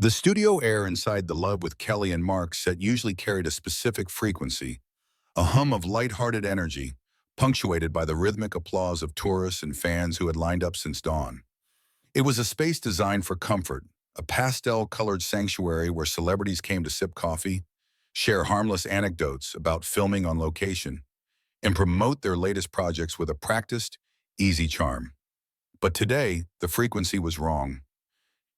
The studio air inside The Love with Kelly and Mark set usually carried a specific frequency, a hum of light-hearted energy, punctuated by the rhythmic applause of tourists and fans who had lined up since dawn. It was a space designed for comfort, a pastel-colored sanctuary where celebrities came to sip coffee, share harmless anecdotes about filming on location, and promote their latest projects with a practiced, easy charm. But today, the frequency was wrong.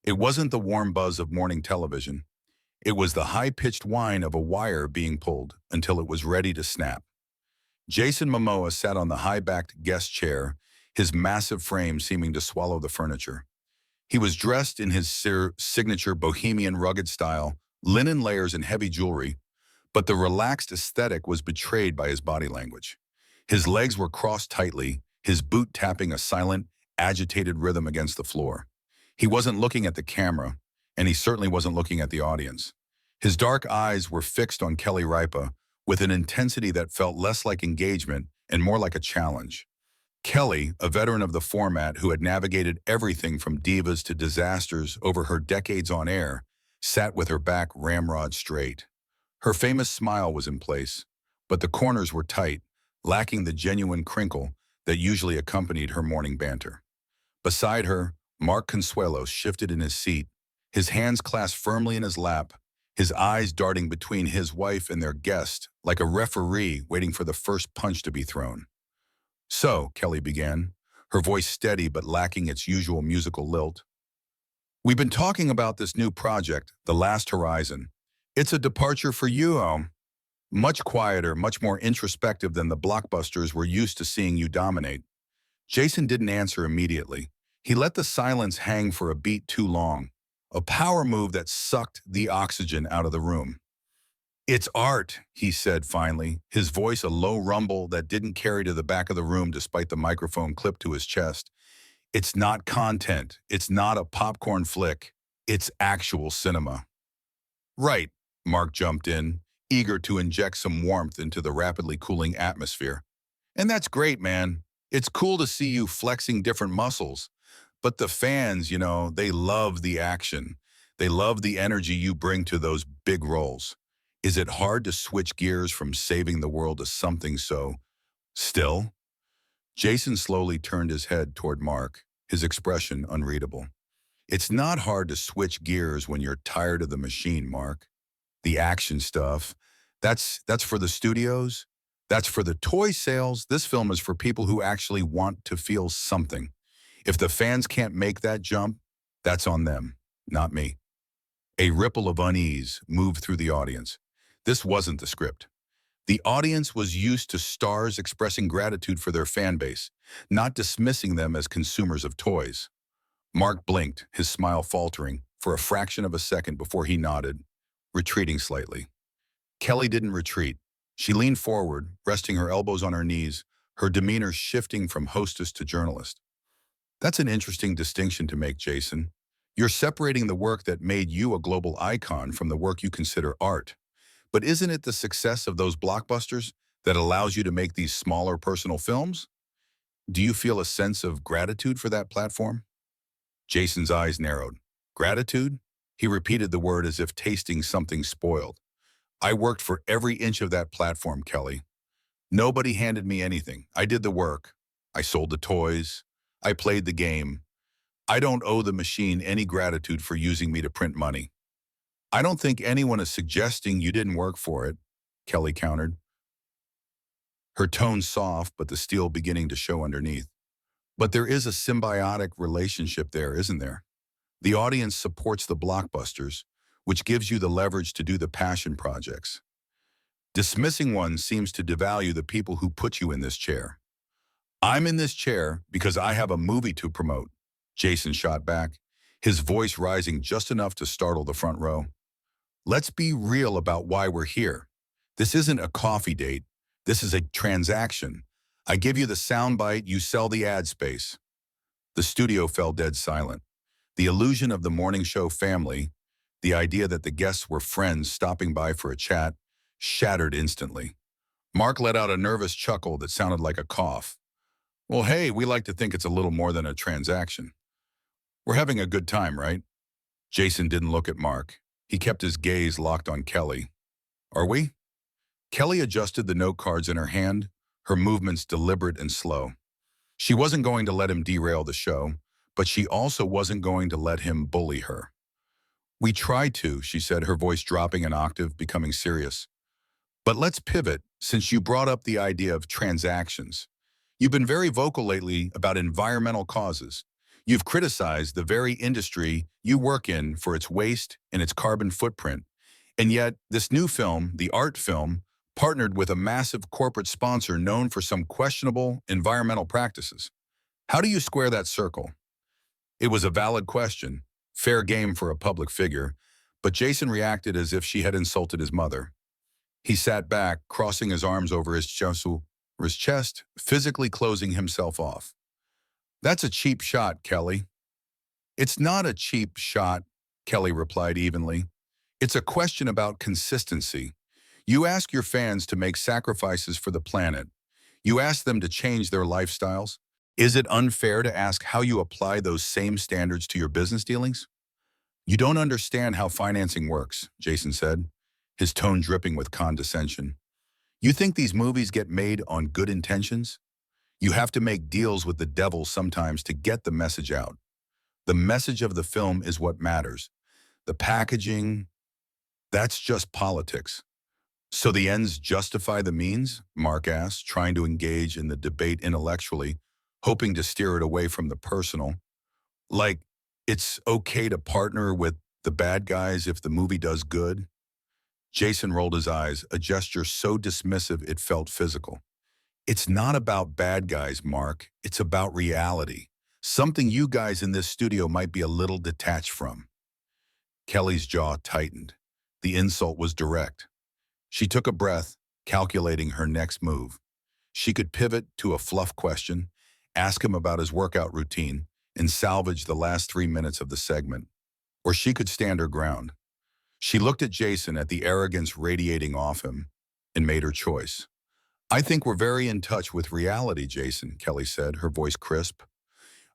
It wasn't the warm buzz of morning television. It was the high-pitched whine of a wire being pulled until it was ready to snap. Jason Momoa sat on the high-backed guest chair, his massive frame seeming to swallow the furniture. He was dressed in his signature bohemian rugged style, linen layers and heavy jewelry, but the relaxed aesthetic was betrayed by his body language. His legs were crossed tightly, his boot tapping a silent, agitated rhythm against the floor. He wasn't looking at the camera, and he certainly wasn't looking at the audience. His dark eyes were fixed on Kelly Ripa with an intensity that felt less like engagement and more like a challenge. Kelly, a veteran of the format who had navigated everything from divas to disasters over her decades on air, sat with her back ramrod straight. Her famous smile was in place, but the corners were tight, lacking the genuine crinkle that usually accompanied her morning banter. Beside her, Mark Consuelos shifted in his seat, his hands clasped firmly in his lap, his eyes darting between his wife and their guest like a referee waiting for the first punch to be thrown. "So," Kelly began, her voice steady but lacking its usual musical lilt, "we've been talking about this new project, The Last Horizon. It's a departure for you, much quieter, much more introspective than the blockbusters we're used to seeing you dominate." Jason didn't answer immediately. He let the silence hang for a beat too long, a power move that sucked the oxygen out of the room. "It's art," he said finally, his voice a low rumble that didn't carry to the back of the room despite the microphone clipped to his chest. "It's not content. It's not a popcorn flick. It's actual cinema." "Right," Mark jumped in, eager to inject some warmth into the rapidly cooling atmosphere. "And that's great, man. It's cool to see you flexing different muscles. But the fans, they love the action. They love the energy you bring to those big roles. Is it hard to switch gears from saving the world to something so still?" Jason slowly turned his head toward Mark, his expression unreadable. "It's not hard to switch gears when you're tired of the machine, Mark. The action stuff, that's for the studios. That's for the toy sales. This film is for people who actually want to feel something. If the fans can't make that jump, that's on them, not me." A ripple of unease moved through the audience. This wasn't the script. The audience was used to stars expressing gratitude for their fan base, not dismissing them as consumers of toys. Mark blinked, his smile faltering, for a fraction of a second before he nodded, retreating slightly. Kelly didn't retreat. She leaned forward, resting her elbows on her knees, her demeanor shifting from hostess to journalist. "That's an interesting distinction to make, Jason. You're separating the work that made you a global icon from the work you consider art. But isn't it the success of those blockbusters that allows you to make these smaller personal films? Do you feel a sense of gratitude for that platform?" Jason's eyes narrowed. "Gratitude?" He repeated the word as if tasting something spoiled. "I worked for every inch of that platform, Kelly. Nobody handed me anything. I did the work. I sold the toys. I played the game. I don't owe the machine any gratitude for using me to print money." "I don't think anyone is suggesting you didn't work for it," Kelly countered, her tone soft but the steel beginning to show underneath. "But there is a symbiotic relationship there, isn't there? The audience supports the blockbusters, which gives you the leverage to do the passion projects. Dismissing one seems to devalue the people who put you in this chair." "I'm in this chair because I have a movie to promote," Jason shot back, his voice rising just enough to startle the front row. "Let's be real about why we're here. This isn't a coffee date. This is a transaction. I give you the soundbite, you sell the ad space." The studio fell dead silent. The illusion of the morning show family, the idea that the guests were friends stopping by for a chat, shattered instantly. Mark let out a nervous chuckle that sounded like a cough. "Well, hey, we like to think it's a little more than a transaction. We're having a good time, right?" Jason didn't look at Mark. He kept his gaze locked on Kelly. Are we? Kelly adjusted the note cards in her hand, her movements deliberate and slow. She wasn't going to let him derail the show, but she also wasn't going to let him bully her. We tried to, she said, her voice dropping an octave, becoming serious. But let's pivot, since you brought up the idea of transactions. You've been very vocal lately about environmental causes. You've criticized the very industry you work in for its waste and its carbon footprint. And yet, this new film, the art film, partnered with a massive corporate sponsor known for some questionable environmental practices. How do you square that circle? It was a valid question, fair game for a public figure, but Jason reacted as if she had insulted his mother. He sat back, crossing his arms over his chest, physically closing himself off. That's a cheap shot, Kelly. It's not a cheap shot, Kelly replied evenly. It's a question about consistency. You ask your fans to make sacrifices for the planet. You ask them to change their lifestyles. Is it unfair to ask how you apply those same standards to your business dealings? You don't understand how financing works, Jason said, his tone dripping with condescension. You think these movies get made on good intentions? You have to make deals with the devil sometimes to get the message out. The message of the film is what matters. The packaging, that's just politics. So the ends justify the means? Mark asked, trying to engage in the debate intellectually, hoping to steer it away from the personal. Like, it's okay to partner with the bad guys if the movie does good? Jason rolled his eyes, a gesture so dismissive it felt physical. It's not about bad guys, Mark. It's about reality. Something you guys in this studio might be a little detached from. Kelly's jaw tightened. The insult was direct. She took a breath, calculating her next move. She could pivot to a fluff question, ask him about his workout routine, and salvage the last 3 minutes of the segment. Or she could stand her ground. She looked at Jason at the arrogance radiating off him and made her choice. I think we're very in touch with reality, Jason, Kelly said, her voice crisp.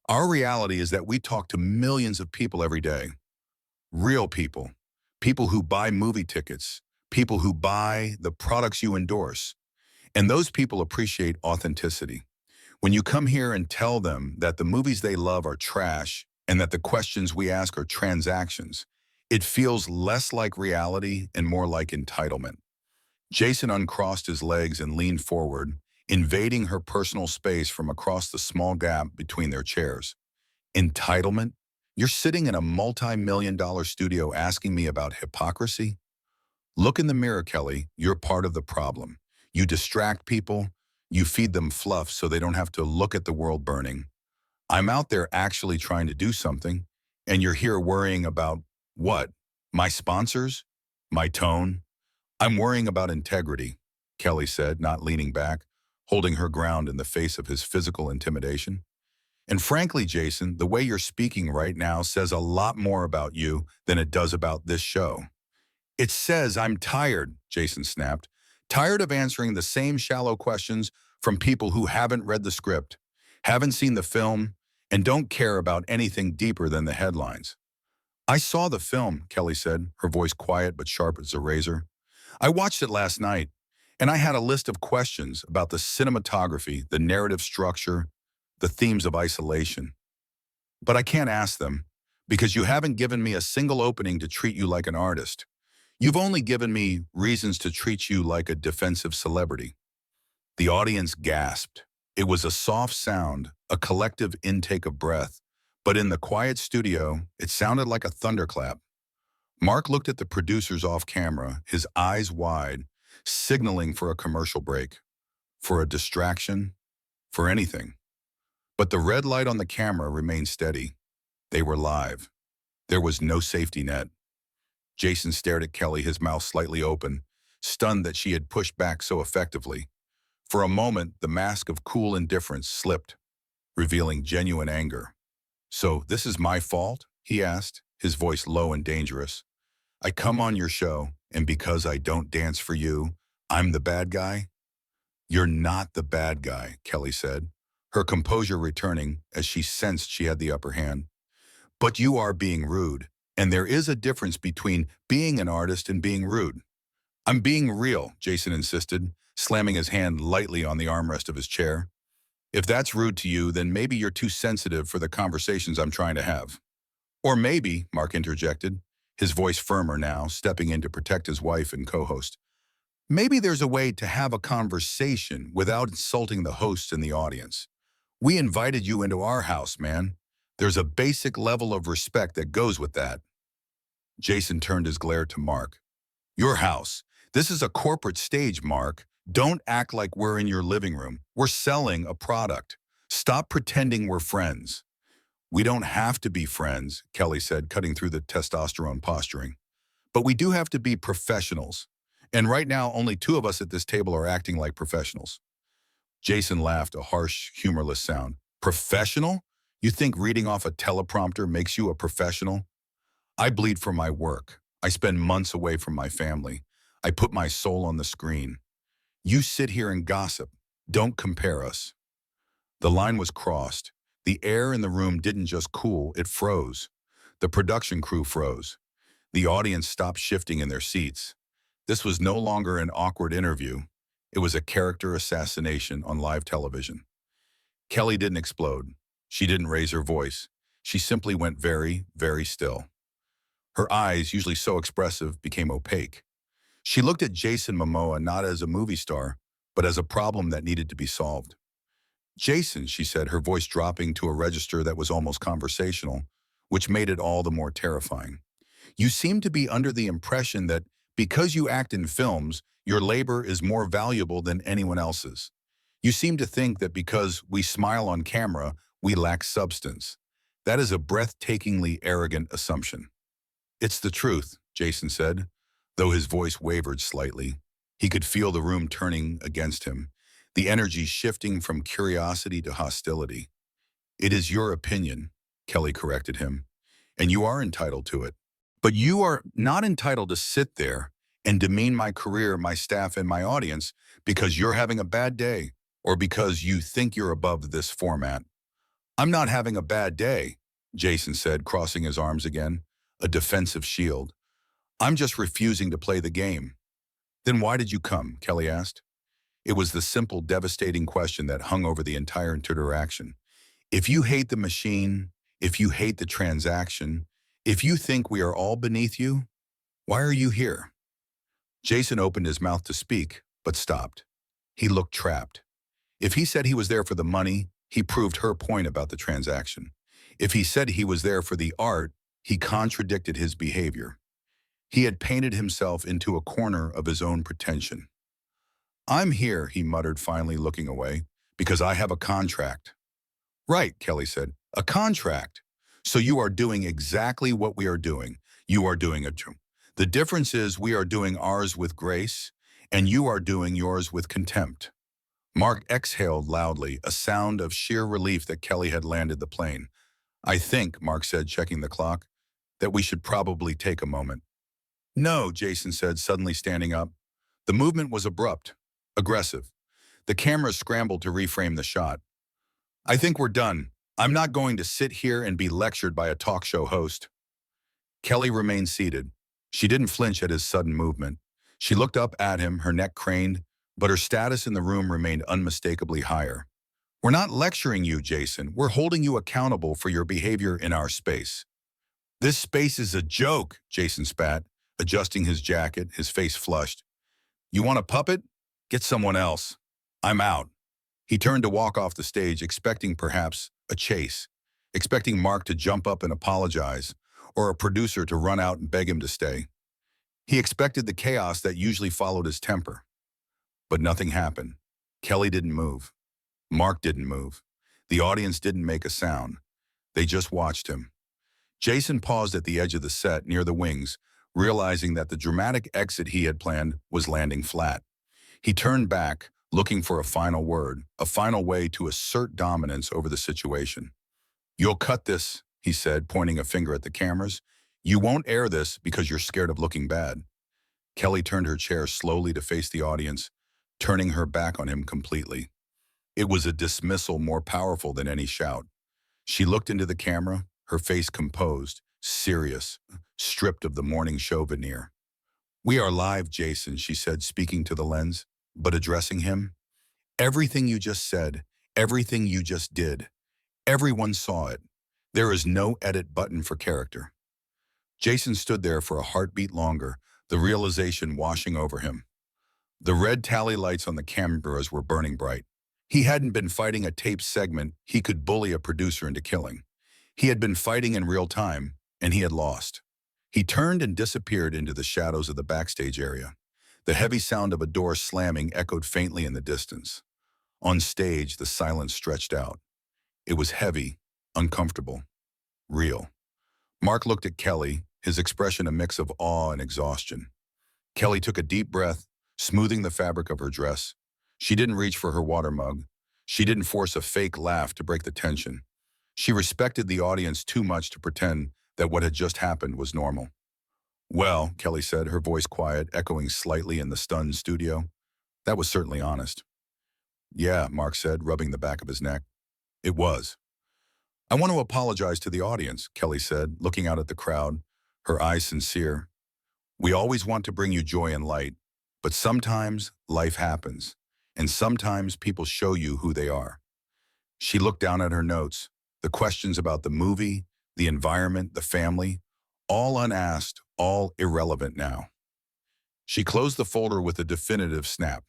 Our reality is that we talk to millions of people every day. Real people. People who buy movie tickets. People who buy the products you endorse. And those people appreciate authenticity. When you come here and tell them that the movies they love are trash and that the questions we ask are transactions, it feels less like reality and more like entitlement. Jason uncrossed his legs and leaned forward, invading her personal space from across the small gap between their chairs. Entitlement? You're sitting in a multi-million-dollar studio asking me about hypocrisy? Look in the mirror, Kelly. You're part of the problem. You distract people. You feed them fluff so they don't have to look at the world burning. I'm out there actually trying to do something, and you're here worrying about what? My sponsors? My tone? I'm worrying about integrity, Kelly said, not leaning back, holding her ground in the face of his physical intimidation. And frankly, Jason, the way you're speaking right now says a lot more about you than it does about this show. It says I'm tired, Jason snapped. Tired of answering the same shallow questions from people who haven't read the script, haven't seen the film, and don't care about anything deeper than the headlines. I saw the film, Kelly said, her voice quiet but sharp as a razor. I watched it last night, and I had a list of questions about the cinematography, the narrative structure, the themes of isolation. But I can't ask them, because you haven't given me a single opening to treat you like an artist. You've only given me reasons to treat you like a defensive celebrity. The audience gasped. It was a soft sound, a collective intake of breath, but in the quiet studio, it sounded like a thunderclap. Mark looked at the producers off camera, his eyes wide, signaling for a commercial break, for a distraction, for anything. But the red light on the camera remained steady. They were live. There was no safety net. Jason stared at Kelly, his mouth slightly open, stunned that she had pushed back so effectively. For a moment, the mask of cool indifference slipped, revealing genuine anger. So, this is my fault? He asked, his voice low and dangerous. I come on your show, and because I don't dance for you, I'm the bad guy? You're not the bad guy, Kelly said, her composure returning as she sensed she had the upper hand. But you are being rude, And there is a difference between being an artist and being rude. I'm being real, Jason insisted, slamming his hand lightly on the armrest of his chair. If that's rude to you, then maybe you're too sensitive for the conversations I'm trying to have. Or maybe, Mark interjected, his voice firmer now, stepping in to protect his wife and co-host. Maybe there's a way to have a conversation without insulting the host and the audience. We invited you into our house, man. There's a basic level of respect that goes with that. Jason turned his glare to Mark. Your house. This is a corporate stage, Mark. Don't act like we're in your living room. We're selling a product. Stop pretending we're friends. We don't have to be friends, Kelly said, cutting through the testosterone posturing. But we do have to be professionals. And right now, only two of us at this table are acting like professionals. Jason laughed, a harsh, humorless sound. Professional? You think reading off a teleprompter makes you a professional? I bleed for my work. I spend months away from my family. I put my soul on the screen. You sit here and gossip. Don't compare us. The line was crossed. The air in the room didn't just cool, it froze. The production crew froze. The audience stopped shifting in their seats. This was no longer an awkward interview. It was a character assassination on live television. Kelly didn't explode. She didn't raise her voice. She simply went very, very still. Her eyes, usually so expressive, became opaque. She looked at Jason Momoa not as a movie star, but as a problem that needed to be solved. Jason, she said, her voice dropping to a register that was almost conversational, which made it all the more terrifying. You seem to be under the impression that because you act in films, your labor is more valuable than anyone else's. You seem to think that because we smile on camera, we lack substance. That is a breathtakingly arrogant assumption. It's the truth, Jason said, though his voice wavered slightly. He could feel the room turning against him, the energy shifting from curiosity to hostility. It is your opinion, Kelly corrected him, and you are entitled to it. But you are not entitled to sit there and demean my career, my staff, and my audience because you're having a bad day or because you think you're above this format. I'm not having a bad day, Jason said, crossing his arms again, a defensive shield. I'm just refusing to play the game. Then why did you come? Kelly asked. It was the simple, devastating question that hung over the entire interaction. If you hate the machine, if you hate the transaction, if you think we are all beneath you, why are you here? Jason opened his mouth to speak, but stopped. He looked trapped. If he said he was there for the money, he proved her point about the transaction. If he said he was there for the art, he contradicted his behavior. He had painted himself into a corner of his own pretension. I'm here, he muttered, finally looking away, because I have a contract. Right, Kelly said, a contract. So you are doing exactly what we are doing. You are doing it. The difference is we are doing ours with grace, and you are doing yours with contempt. Mark exhaled loudly, a sound of sheer relief that Kelly had landed the plane. I think, Mark said, checking the clock, that we should probably take a moment. No, Jason said, suddenly standing up. The movement was abrupt, aggressive. The camera scrambled to reframe the shot. I think we're done. I'm not going to sit here and be lectured by a talk show host. Kelly remained seated. She didn't flinch at his sudden movement. She looked up at him, her neck craned, but her status in the room remained unmistakably higher. We're not lecturing you, Jason. We're holding you accountable for your behavior in our space. This space is a joke, Jason spat, adjusting his jacket, his face flushed. You want a puppet? Get someone else. I'm out. He turned to walk off the stage, expecting perhaps a chase, expecting Mark to jump up and apologize, or a producer to run out and beg him to stay. He expected the chaos that usually followed his temper. But nothing happened. Kelly didn't move. Mark didn't move. The audience didn't make a sound. They just watched him. Jason paused at the edge of the set near the wings, realizing that the dramatic exit he had planned was landing flat. He turned back, looking for a final word, a final way to assert dominance over the situation. You'll cut this, he said, pointing a finger at the cameras. You won't air this because you're scared of looking bad. Kelly turned her chair slowly to face the audience, turning her back on him completely. It was a dismissal more powerful than any shout. She looked into the camera, her face composed, serious, stripped of the morning show veneer. "We are live, Jason," she said, speaking to the lens, but addressing him. "Everything you just said, everything you just did, everyone saw it. There is no edit button for character." Jason stood there for a heartbeat longer, the realization washing over him. The red tally lights on the cameras were burning bright. He hadn't been fighting a taped segment he could bully a producer into killing. He had been fighting in real time, and he had lost. He turned and disappeared into the shadows of the backstage area. The heavy sound of a door slamming echoed faintly in the distance. On stage, the silence stretched out. It was heavy, uncomfortable, real. Mark looked at Kelly, his expression a mix of awe and exhaustion. Kelly took a deep breath, smoothing the fabric of her dress. She didn't reach for her water mug. She didn't force a fake laugh to break the tension. She respected the audience too much to pretend that what had just happened was normal. "Well," Kelly said, her voice quiet, echoing slightly in the stunned studio. "That was certainly honest." "Yeah," Mark said, rubbing the back of his neck. "It was." "I want to apologize to the audience," Kelly said, looking out at the crowd, her eyes sincere. "We always want to bring you joy and light, but sometimes life happens, and sometimes people show you who they are." She looked down at her notes, the questions about the movie, the environment, the family, all unasked, all irrelevant now. She closed the folder with a definitive snap.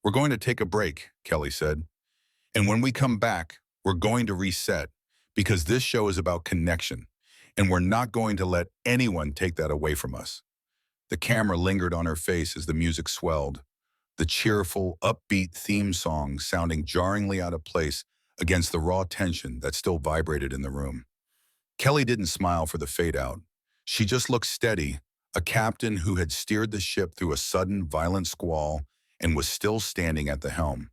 "We're going to take a break," Kelly said. "And when we come back, we're going to reset, because this show is about connection, and we're not going to let anyone take that away from us." The camera lingered on her face as the music swelled, the cheerful, upbeat theme song sounding jarringly out of place against the raw tension that still vibrated in the room. Kelly didn't smile for the fade-out. She just looked steady, a captain who had steered the ship through a sudden, violent squall and was still standing at the helm.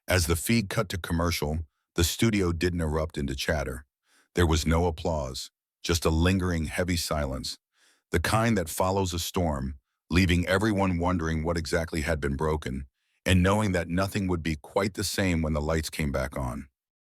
As the feed cut to commercial, the studio didn't erupt into chatter. There was no applause, just a lingering, heavy silence, the kind that follows a storm, leaving everyone wondering what exactly had been broken, and knowing that nothing would be quite the same when the lights came back on.